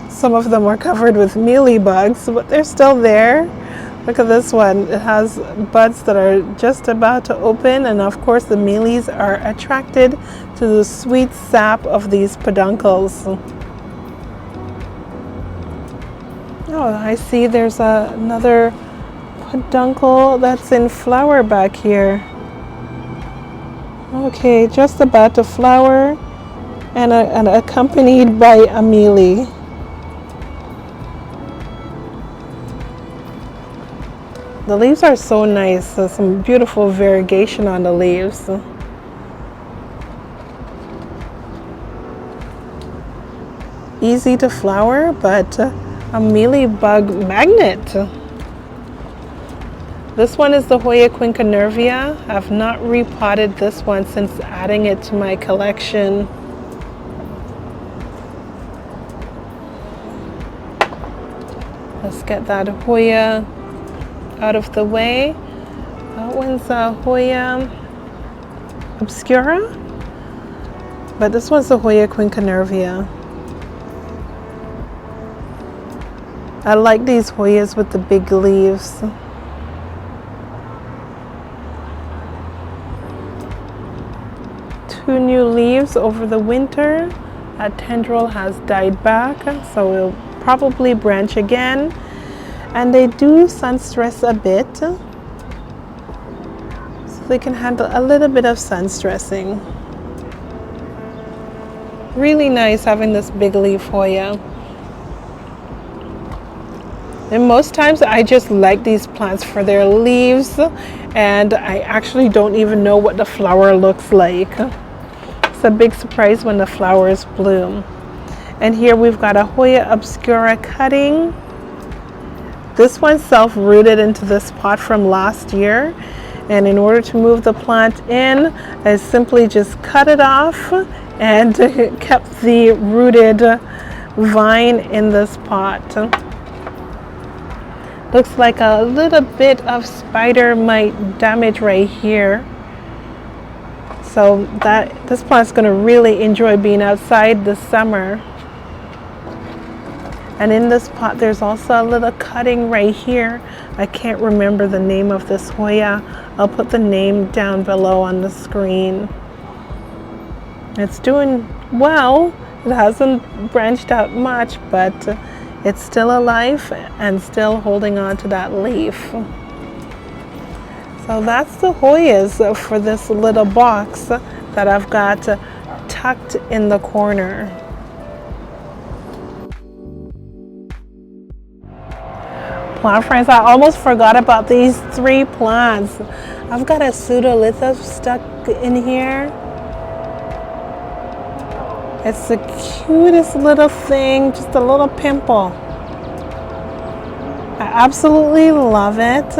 Some of them are covered with mealybugs, but they're still there. Look at this one. It has buds that are just about to open, and of course the mealies are attracted to the sweet sap of these peduncles. Oh, I see there's another peduncle that's in flower back here. Okay, just about to flower and accompanied by a mealy. The leaves are so nice. There's some beautiful variegation on the leaves. Easy to flower, but a mealybug magnet. This one is the Hoya quinquenervia. I've not repotted this one since adding it to my collection. Let's get that Hoya out of the way. That one's a Hoya obscura, but this one's the Hoya quinquenervia. I like these Hoyas with the big leaves. Two new leaves over the winter. That tendril has died back, so it'll probably branch again. And they do sun stress a bit, so they can handle a little bit of sun stressing. Really nice having this big leaf Hoya. And most times I just like these plants for their leaves, and I actually don't even know what the flower looks like. It's a big surprise when the flowers bloom. And here we've got a Hoya obscura cutting. This one self-rooted into this pot from last year, and in order to move the plant in, I simply just cut it off and kept the rooted vine in this pot. Looks like a little bit of spider mite damage right here. So this plant's going to really enjoy being outside this summer. And in this pot there's also a little cutting right here. I can't remember the name of this Hoya. I'll put the name down below on the screen. It's doing well. It hasn't branched out much, but it's still alive and still holding on to that leaf. So that's the Hoyas for this little box that I've got tucked in the corner. Plant friends, I almost forgot about these three plants. I've got a pseudolithos stuck in here. It's the cutest little thing, just a little pimple. I absolutely love it,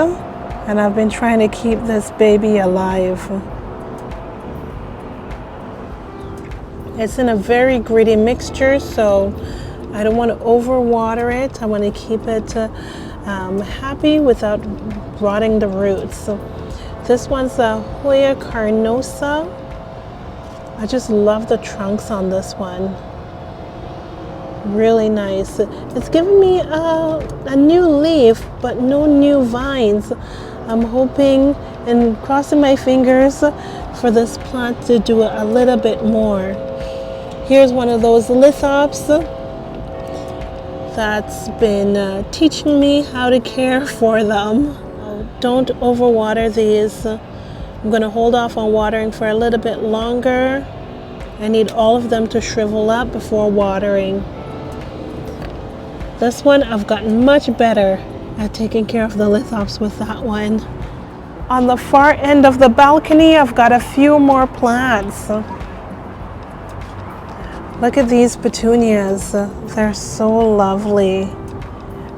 and I've been trying to keep this baby alive. It's in a very gritty mixture, so I don't want to overwater it. I want to keep it happy without rotting the roots. So this one's a Hoya carnosa. I just love the trunks on this one. Really nice. It's giving me a new leaf, but no new vines. I'm hoping and crossing my fingers for this plant to do a little bit more. Here's one of those lithops that's been teaching me how to care for them. Don't overwater these. I'm going to hold off on watering for a little bit longer. I need all of them to shrivel up before watering. This one, I've gotten much better at taking care of the lithops with that one. On the far end of the balcony, I've got a few more plants. Look at these petunias. They're so lovely.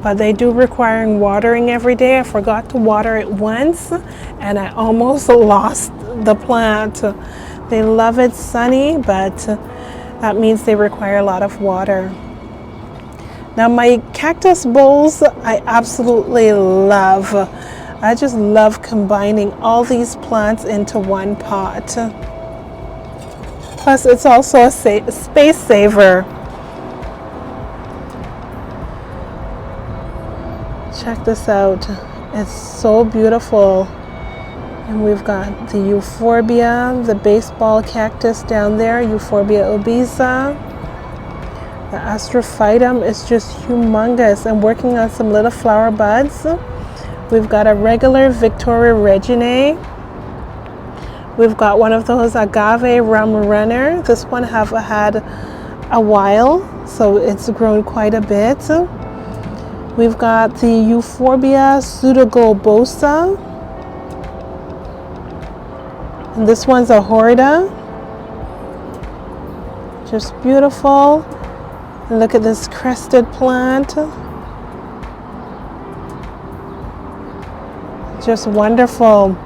But they do require watering every day. I forgot to water it once, and I almost lost the plant. They love it sunny, but that means they require a lot of water. Now my cactus bowls, I absolutely love. I just love combining all these plants into one pot. Plus it's also a space saver. Check this out. It's so beautiful. And we've got the euphorbia, the baseball cactus down there, Euphorbia obesa. The astrophytum is just humongous. I'm working on some little flower buds. We've got a regular Victoria Reginae. We've got one of those agave rum runner. This one have had a while, so it's grown quite a bit. We've got the Euphorbia pseudoglobosa. And this one's a Horida. Just beautiful. And look at this crested plant. Just wonderful.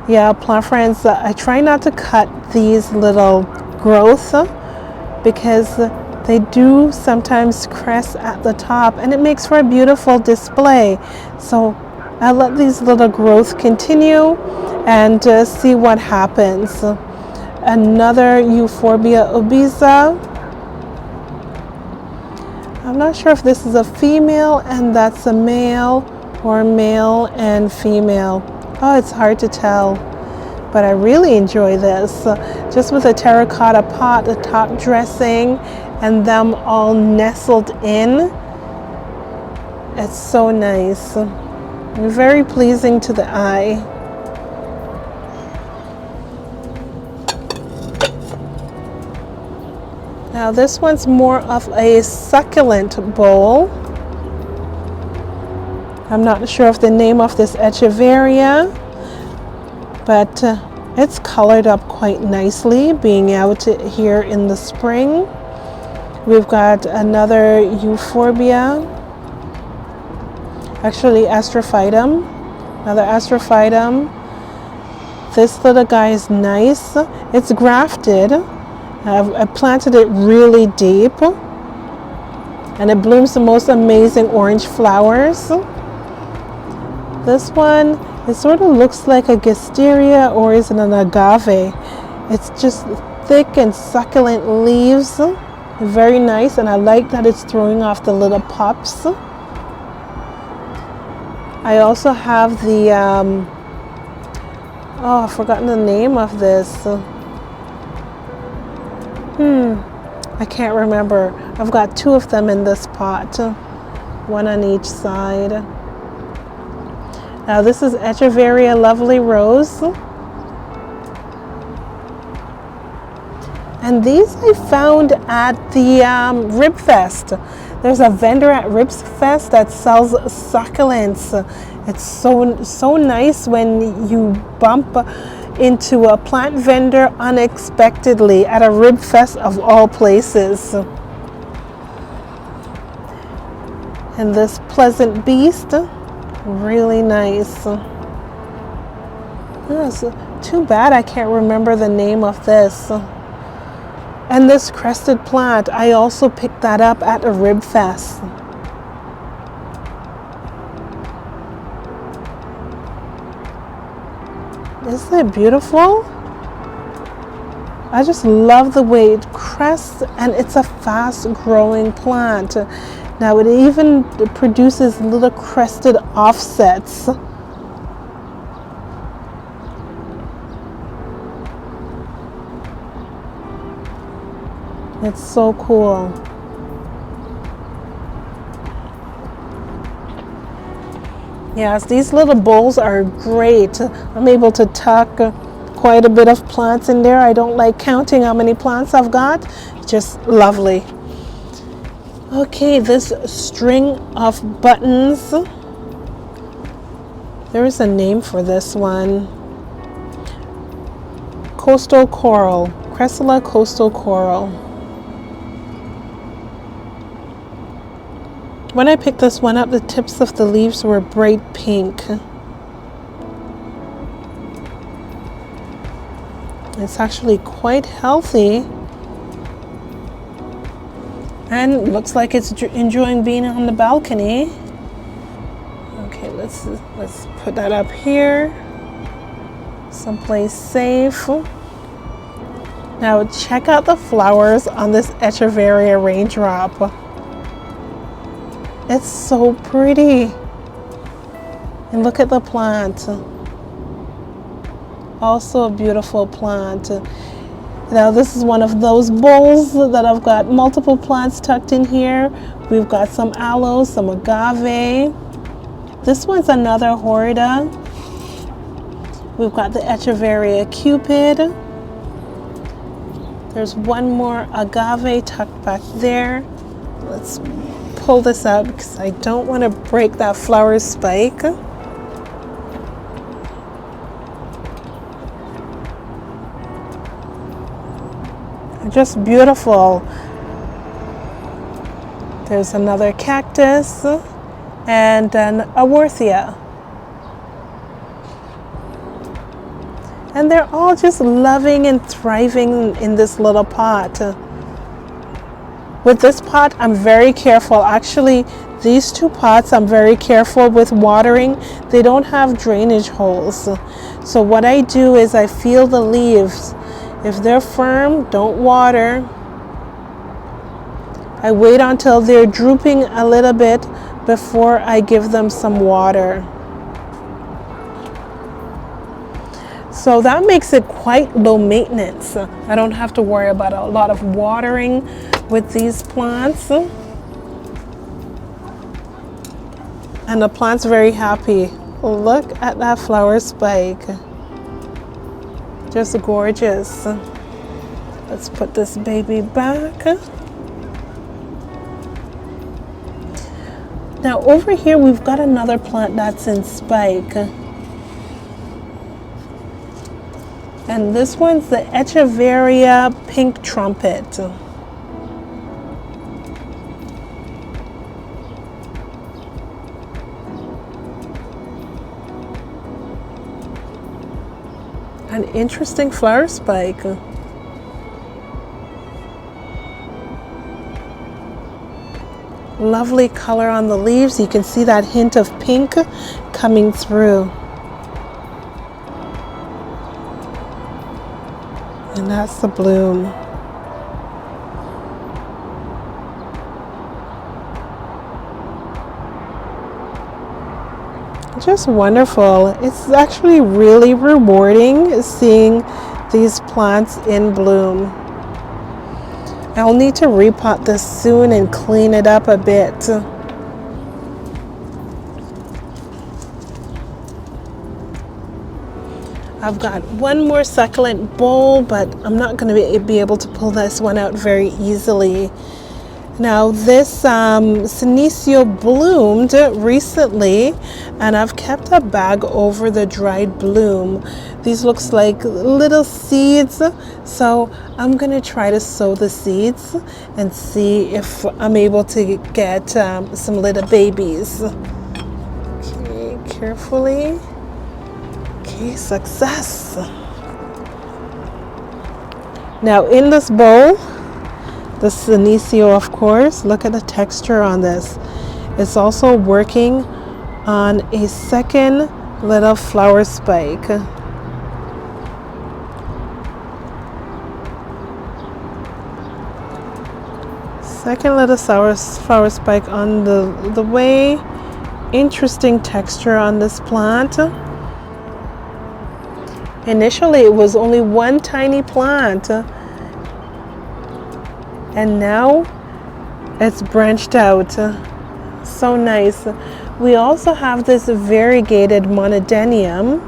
Yeah, plant friends, I try not to cut these little growths because they do sometimes crest at the top and it makes for a beautiful display. So I let these little growths continue and see what happens. Another Euphorbia obesa. I'm not sure if this is a female and that's a male, or male and female. Oh, it's hard to tell, but I really enjoy this. Just with a terracotta pot, the top dressing, and them all nestled in. It's so nice. Very pleasing to the eye. Now this one's more of a succulent bowl. I'm not sure of the name of this Echeveria, but it's colored up quite nicely, being out here in the spring. We've got another Euphorbia, actually Astrophytum, another Astrophytum. This little guy is nice. It's grafted. I planted it really deep and it blooms the most amazing orange flowers. This one, it sort of looks like a Gasteria, or is it an agave? It's just thick and succulent leaves. Very nice, and I like that it's throwing off the little pups. I also have the, oh, I've forgotten the name of this. I can't remember. I've got two of them in this pot, one on each side. Now this is Echeveria Lovely Rose. And these I found at the Rib Fest. There's a vendor at Rib Fest that sells succulents. It's so nice when you bump into a plant vendor unexpectedly at a Rib Fest of all places. And this Pleasant Beast, really nice. Yes, too bad I can't remember the name of this. And this crested plant, I also picked that up at a Rib Fest. Isn't it beautiful? I just love the way it crests, and it's a fast growing plant. Now it even produces little crested offsets. It's so cool. Yes, these little bowls are great. I'm able to tuck quite a bit of plants in there. I don't like counting how many plants I've got. Just lovely. Okay, this string of buttons. There is a name for this one. Coastal Coral, Cressula Coastal Coral. When I picked this one up, the tips of the leaves were bright pink. It's actually quite healthy and looks like it's enjoying being on the balcony. Okay, let's put that up here, someplace safe. Now check out the flowers on this Echeveria raindrop. It's so pretty. And look at the plant. Also a beautiful plant. Now this is one of those bowls that I've got multiple plants tucked in here. We've got some aloes, some agave. This one's another Horida. We've got the Echeveria Cupid. There's one more agave tucked back there. Let's pull this out because I don't want to break that flower spike. Just beautiful. There's another cactus and an Aworthia. And they're all just loving and thriving in this little pot. With this pot, I'm very careful. Actually, these two pots, I'm very careful with watering. They don't have drainage holes. So what I do is I feel the leaves. If they're firm, don't water. I wait until they're drooping a little bit before I give them some water. So that makes it quite low maintenance. I don't have to worry about a lot of watering with these plants. And the plant's very happy. Look at that flower spike. Just gorgeous. Let's put this baby back. Now over here we've got another plant that's in spike. And this one's the Echeveria pink trumpet. An interesting flower spike. Lovely color on the leaves. You can see that hint of pink coming through. And that's the bloom. Just wonderful. It's actually really rewarding seeing these plants in bloom. I'll need to repot this soon and clean it up a bit. I've got one more succulent bowl, but I'm not going to be able to pull this one out very easily. Now this Senecio bloomed recently, and I've kept a bag over the dried bloom. These looks like little seeds, so I'm going to try to sow the seeds and see if I'm able to get some little babies. Okay, carefully. Okay, success. Now in this bowl, the Senecio, of course, look at the texture on this. It's also working on a second little flower spike. Second little flower spike on the way. Interesting texture on this plant. Initially, it was only one tiny plant. And now it's branched out. So nice. We also have this variegated monodenium.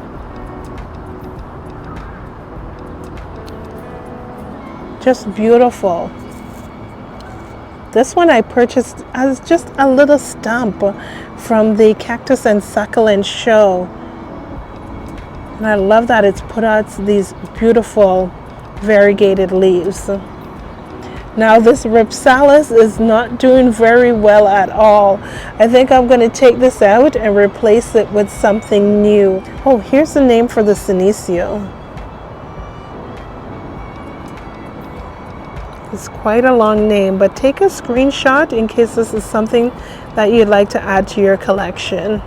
Just beautiful. This one I purchased as just a little stump from the Cactus and Succulent show. And I love that it's put out these beautiful variegated leaves. Now this Ripsalis is not doing very well at all. I think I'm going to take this out and replace it with something new. Oh, here's the name for the Senecio. It's quite a long name, but take a screenshot in case this is something that you'd like to add to your collection.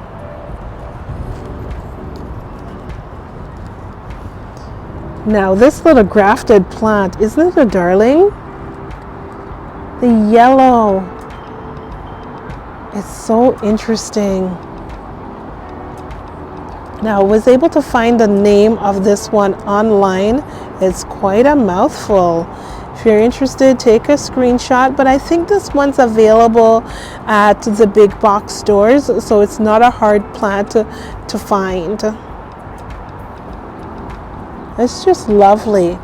Now this little grafted plant, isn't it a darling? The yellow, it's so interesting. Now I was able to find the name of this one online. It's quite a mouthful. If you're interested, take a screenshot, but I think this one's available at the big box stores, so it's not a hard plant to find. It's just lovely.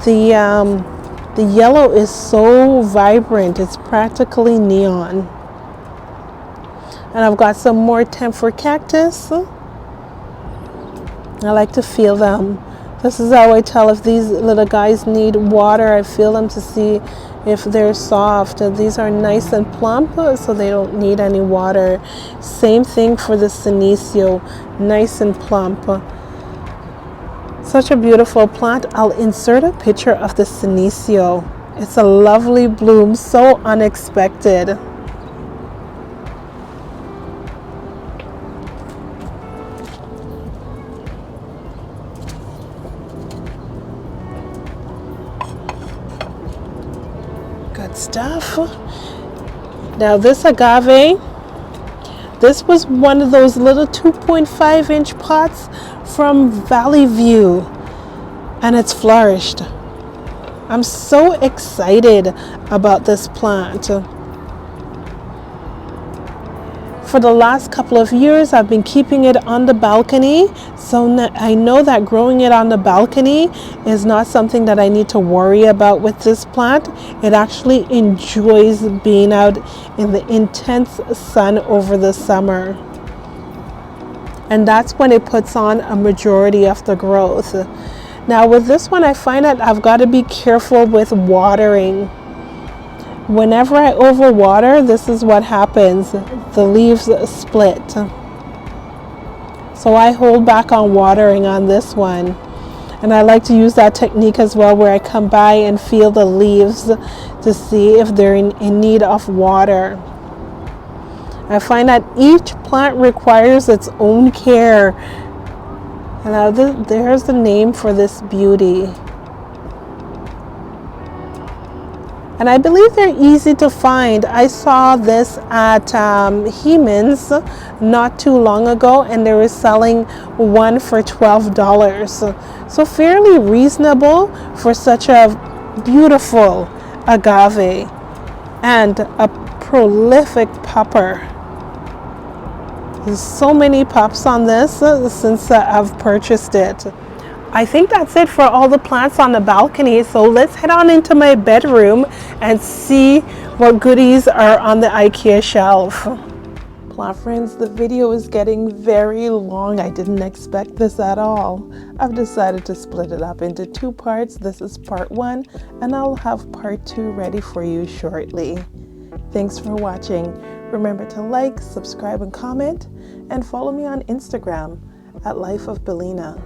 The yellow is so vibrant, it's practically neon. And I've got some more Temper Cactus. I like to feel them. This is how I tell if these little guys need water. I feel them to see if they're soft. These are nice and plump, so they don't need any water. Same thing for the Senecio, nice and plump. Such a beautiful plant. I'll insert a picture of the Senecio. It's a lovely bloom, so unexpected. Good stuff. Now this agave, this was one of those little 2.5-inch pots from Valleyview, and it's flourished. I'm so excited about this plant. For the last couple of years, I've been keeping it on the balcony, so I know that growing it on the balcony is not something that I need to worry about with this plant. It actually enjoys being out in the intense sun over the summer. And that's when it puts on a majority of the growth. Now with this one, I find that I've got to be careful with watering. Whenever I overwater, this is what happens. The leaves split. So I hold back on watering on this one. And I like to use that technique as well, where I come by and feel the leaves to see if they're in need of water. I find that each plant requires its own care. And now there's the name for this beauty. And I believe they're easy to find. I saw this at Heeman's not too long ago, and they were selling one for $12. So fairly reasonable for such a beautiful agave and a prolific popper. There's so many pops on this since I've purchased it. I think that's it for all the plants on the balcony, so let's head on into my bedroom and see what goodies are on the IKEA shelf. Plant friends, the video is getting very long. I didn't expect this at all. I've decided to split it up into two parts. This is part 1, and I'll have part 2 ready for you shortly. Thanks for watching. Remember to like, subscribe, and comment, and follow me on Instagram at Life of Belina.